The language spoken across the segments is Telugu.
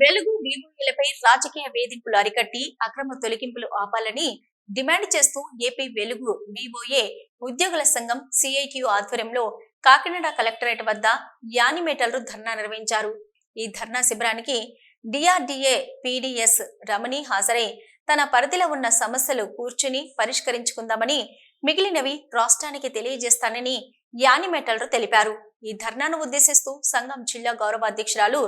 వెలుగు భీములపై రాజకీయ వేధింపులు అరికట్టి అక్రమ తొలగింపులు ఆపాలని డిమాండ్ చేస్తూ ఏపీ వెలుగు బీఓఏ ఉద్యోగుల సంఘం సిఐటియు ఆధ్వర్యంలో కాకినాడ కలెక్టరేట్ వద్ద యానిమేటర్లు ధర్నా నిర్వహించారు. ఈ ధర్నా శిబిరానికి డిఆర్డీఏ పీడీఎస్ రమణి హాజరై తన పరిధిలో ఉన్న సమస్యలు కూర్చుని పరిష్కరించుకుందామని, మిగిలినవి రాష్ట్రానికి తెలియజేస్తానని యానిమేటర్లు తెలిపారు. ఈ ధర్నాను ఉద్దేశిస్తూ సంఘం జిల్లా గౌరవ అధ్యక్షురాలు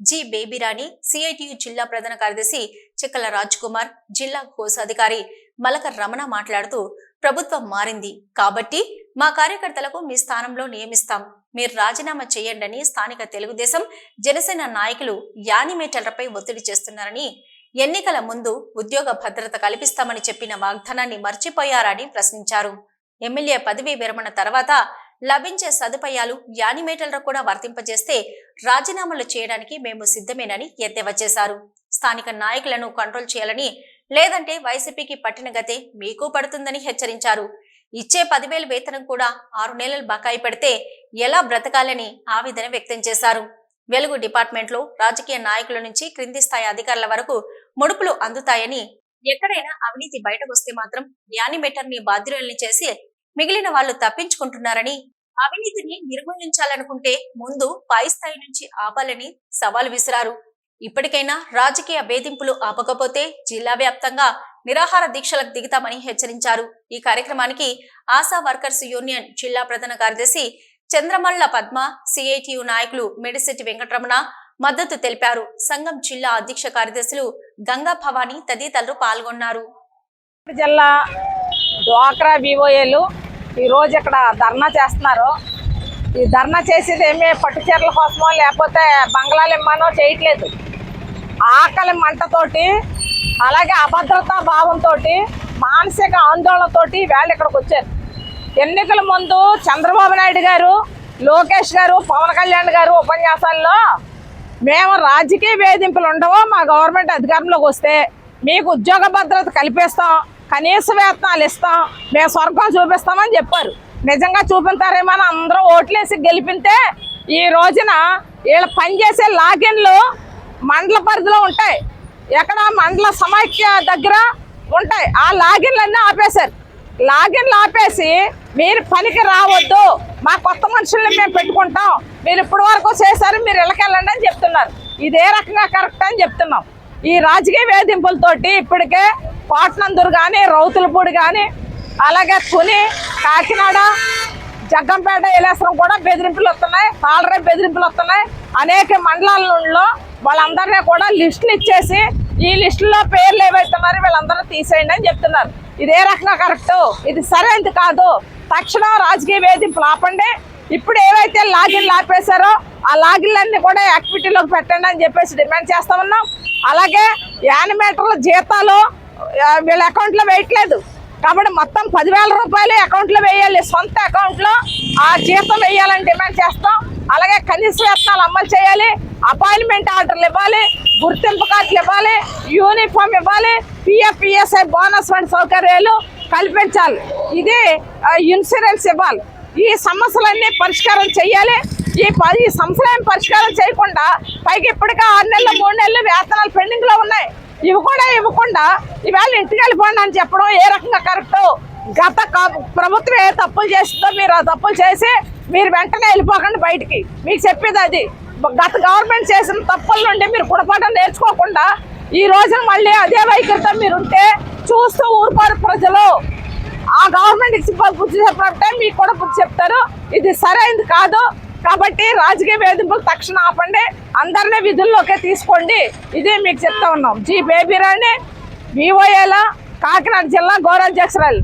జి బేబీరాణి, సిఐటియు జిల్లా ప్రధాన కార్యదర్శి చిక్కల రాజ్ కుమార్, జిల్లా కోశాధికారి మలక రమణ మాట్లాడుతూ, ప్రభుత్వం మారింది కాబట్టి మా కార్యకర్తలకు మీ స్థానంలో నియమిస్తాం, మీరు రాజీనామా చేయండి స్థానిక తెలుగుదేశం జనసేన నాయకులు యానిమేటర్లపై ఒత్తిడి చేస్తున్నారని, ఎన్నికల ముందు ఉద్యోగ భద్రత కల్పిస్తామని చెప్పిన వాగ్దానాన్ని మర్చిపోయారని ప్రశ్నించారు. ఎమ్మెల్యే పదవీ విరమణ తర్వాత లభించే సదుపాయాలు యానిమేటర్లకు కూడా వర్తింపజేస్తే రాజీనామాలు చేయడానికి మేము సిద్ధమేనని ఎద్దేవా చేశారు. స్థానిక నాయకులను కంట్రోల్ చేయాలని, లేదంటే వైసీపీకి పట్టిన గతే మీకు పడుతుందని హెచ్చరించారు. ఇచ్చే 10,000 వేతనం కూడా 6 నెలలు బకాయి పెడితే ఎలా బ్రతకాలని ఆవేదన వ్యక్తం చేశారు. వెలుగు డిపార్ట్మెంట్ లో రాజకీయ నాయకుల నుంచి క్రింది స్థాయి అధికారుల వరకు ముడుపులు అందుతాయని, ఎక్కడైనా అవినీతి బయటకు వస్తే మాత్రం యానిమేటర్ ని బాధ్యుల్ని చేసి మిగిలిన వాళ్ళు తప్పించుకుంటున్నారని, అవినీతిని నిర్మూలించాలనుకుంటే ముందు పై స్థాయి నుంచి ఆపాలని సవాల్ విసిరారు. ఇప్పటికైనా రాజకీయ వేధింపులు ఆపకపోతే జిల్లా వ్యాప్తంగా నిరాహార దీక్షలకు దిగుతామని హెచ్చరించారు. ఈ కార్యక్రమానికి ఆశా వర్కర్స్ యూనియన్ జిల్లా ప్రధాన కార్యదర్శి చంద్రమల్ల పద్మ, సిఐటియు నాయకులు మెడిసిటి వెంకటరమణ మద్దతు తెలిపారు. సంఘం జిల్లా అధ్యక్ష కార్యదర్శులు గంగా భవానీ తదితరులు పాల్గొన్నారు. జిల్లా డ్వాక్రా బీఓఏలు ఈరోజు ఇక్కడ ధర్నా చేస్తున్నారు. ఈ ధర్నా చేసేది ఏమీ పట్టుచీరల కోసమో లేకపోతే బంగ్లాలు ఇమ్మనో చేయట్లేదు. ఆకలి మంటతోటి, అలాగే అభద్రతా భావంతో, మానసిక ఆందోళనతోటి వాళ్ళు ఇక్కడికి వచ్చారు. ఎన్నికల ముందు చంద్రబాబు నాయుడు గారు, లోకేష్ గారు, పవన్ కళ్యాణ్ గారు ఉపన్యాసాల్లో మేము రాజకీయ వేధింపులు ఉండవో, మా గవర్నమెంట్ అధికారంలోకి వస్తే మీకు ఉద్యోగ భద్రత కల్పిస్తాం, కనీస వేతనాలు ఇస్తాం, మేము స్వర్గం చూపిస్తామని చెప్పారు. నిజంగా చూపించారేమో అని అందరూ ఓట్లేసి గెలిపితే ఈ రోజున వీళ్ళు పనిచేసే లాగిన్లు మండల పరిధిలో ఉంటాయి, ఎక్కడ మండల సమైక్య దగ్గర ఉంటాయి. ఆ లాగిన్లన్నీ ఆపేశారు. లాగిన్లు ఆపేసి మీరు పనికి రావద్దు, మా కొత్త మనుషుల్ని మేము పెట్టుకుంటాం, మీరు ఇప్పటి వరకు చేశారు, మీరు ఇళ్ళకెళ్ళండి అని చెప్తున్నారు. ఇదే రకంగా కరెక్ట్ అని చెప్తున్నాం. ఈ రాజకీయ వేధింపులతోటి ఇప్పటికే కోటనందూరు కానీ, రౌతులపూడి కానీ, అలాగే తుని, కాకినాడ, జగ్గంపేట, ఏలేశ్వరం కూడా బెదిరింపులు వస్తున్నాయి, తాళరే బెదిరింపులు వస్తున్నాయి. అనేక మండలాలలో వాళ్ళందరినీ కూడా లిస్టులు ఇచ్చేసి ఈ లిస్టులో పేర్లు ఏవైతున్నారో వీళ్ళందరూ తీసేయండి అని చెప్తున్నారు. ఇదే రకంగా కరెక్ట్, ఇది సరైనది కాదు. తక్షణం రాజకీయ వేధింపులు ఆపండి. ఇప్పుడు ఏవైతే లాగిన్లు ఆపేశారో ఆ లాగిన్లన్నీ కూడా యాక్టివిటీలోకి పెట్టండి అని చెప్పేసి డిమాండ్ చేస్తా ఉన్నాం. అలాగే యానిమేటర్ల జీతాలు వీళ్ళ అకౌంట్లో వేయట్లేదు కాబట్టి మొత్తం 10,000 రూపాయలు అకౌంట్లో వేయాలి, సొంత అకౌంట్లో ఆ జీతం వేయాలని డిమాండ్ చేస్తాం. అలాగే కనీస వేతనాలు అమలు చేయాలి, అపాయింట్మెంట్ ఆర్డర్లు ఇవ్వాలి, గుర్తింపు కార్డులు ఇవ్వాలి, యూనిఫామ్ ఇవ్వాలి, పిఎఫ్ ఈఎస్ఐ బోనస్ వంటి సౌకర్యాలు కల్పించాలి, ఇది ఇన్సూరెన్స్ ఇవ్వాలి. ఈ సమస్యలన్నీ పరిష్కారం చేయాలి. ఈ సమస్యలను పరిష్కారం చేయకుండా పైకి ఇప్పటికే 6 నెలలు 3 నెలలు వేతనాలు పెండింగ్లో ఉన్నాయి. ఇవి కూడా ఇవ్వకుండా ఇవాళ ఇంటికి వెళ్ళిపోండి అని చెప్పడం ఏ రకంగా కరెక్ట్? గత ప్రభుత్వం ఏ తప్పులు చేస్తుందో మీరు ఆ తప్పులు చేసి మీరు వెంటనే వెళ్ళిపోకండి బయటికి. మీకు చెప్పేది అది. గత గవర్నమెంట్ చేసిన తప్పుల నుండి మీరు గుణపాఠం నేర్చుకోకుండా ఈ రోజున మళ్ళీ అదే వైఖరితో మీరుంటే చూస్తూ ఊరుకోరు ప్రజలు. ఆ గవర్నమెంట్కి బుద్ధి చెప్పినట్టే మీకు కూడా బుద్ధి చెప్తారు. ఇది సరైనది కాదు. కాబట్టి రాజకీయ వేధింపులు తక్షణం ఆపండి, అందరినీ విధుల్లోకే తీసుకోండి, ఇది మీకు చెప్తా ఉన్నాం. జి బేబీరాణి, బీఓఏల కాకినాడ జిల్లా గౌరవాధ్యక్షురాలు.